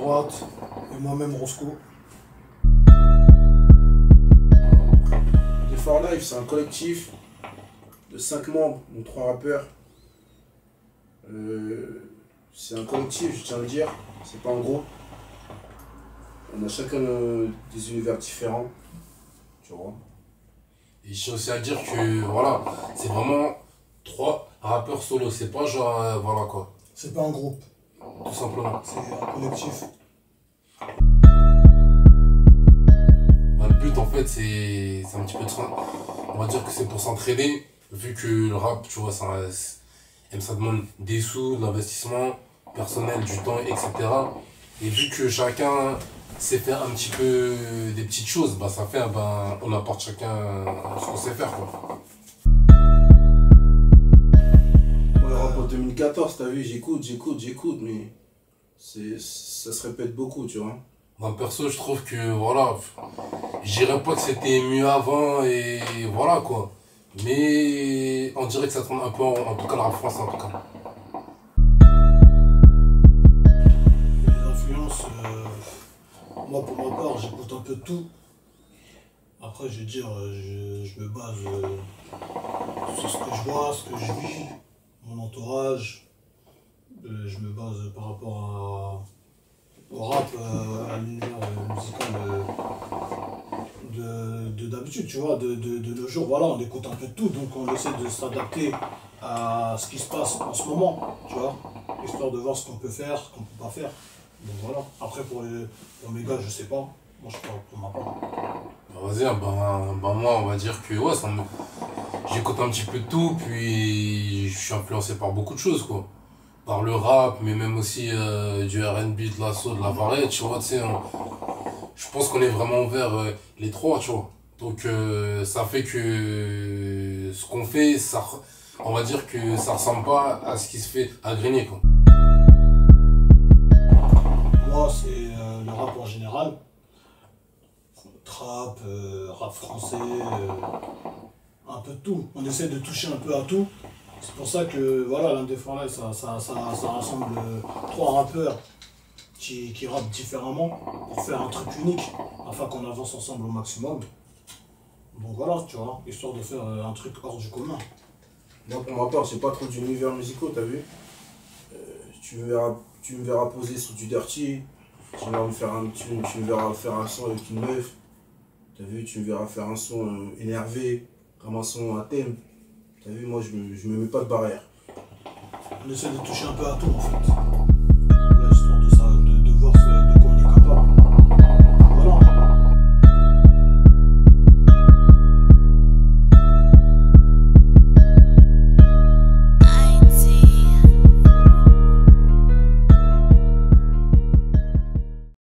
droite et moi-même Roscoe. The For Life, c'est un collectif de 5 membres, donc 3 rappeurs. C'est un collectif, je tiens à le dire, c'est pas un groupe. On a chacun des univers différents, tu vois. Et je tiens aussi à dire que voilà, c'est vraiment 3 rappeurs solo, c'est pas genre voilà quoi, C'est pas un groupe, tout simplement. c'est un collectif. Bah, le but en fait c'est un petit peu de on va dire que c'est pour s'entraider, vu que le rap, tu vois, ça demande des sous, de l'investissement personnel, du temps, etc. Et vu que chacun sait faire un petit peu des petites choses, bah ça fait, ben, on apporte chacun ce qu'on sait faire quoi. Ouais, rap en 2014, t'as vu, j'écoute, mais ça se répète beaucoup, tu vois. Moi perso, je trouve que voilà, je dirais pas que c'était mieux avant et voilà quoi. Mais on dirait que ça tourne un peu en tout cas le rap français en tout cas. Les influences, moi pour ma part, j'écoute un peu de tout. Après, je vais dire, je me base sur ce que je vois, ce que je vis, mon entourage. Je me base par rapport au rap, à l'univers musical d'habitude, tu vois, de nos jours. Voilà, on écoute un peu de tout, donc on essaie de s'adapter à ce qui se passe en ce moment, tu vois, histoire de voir ce qu'on peut faire, ce qu'on peut pas faire. Donc voilà. Après, pour mes gars, je sais pas. Moi, je parle pour ma part. Bah, vas-y, ben moi on va dire que ouais, j'écoute un petit peu de tout, puis je suis influencé par beaucoup de choses quoi. Par le rap, mais même aussi du R&B, de la soul, de la variété, tu vois, tu sais, je pense qu'on est vraiment ouvert les trois, tu vois. Donc ça fait que ce qu'on fait, on va dire que ça ressemble pas à ce qui se fait à Grigny quoi. Moi, c'est le rap en général. Trap, rap français, un peu de tout. On essaie de toucher un peu à tout. C'est pour ça que voilà, l'un des For Life, ça rassemble 3 rappeurs qui rappent différemment pour faire un truc unique, afin qu'on avance ensemble au maximum. Donc voilà, tu vois, histoire de faire un truc hors du commun. Moi, pour ma part, j'ai pas trop d'univers musicaux, t'as vu. Tu me verras poser sur du dirty, tu me verras faire un son avec une meuf, t'as vu, tu me verras faire un son énervé, comme un son à thème. T'as vu, moi je me mets pas de barrière. On essaie de toucher un peu à tout en fait.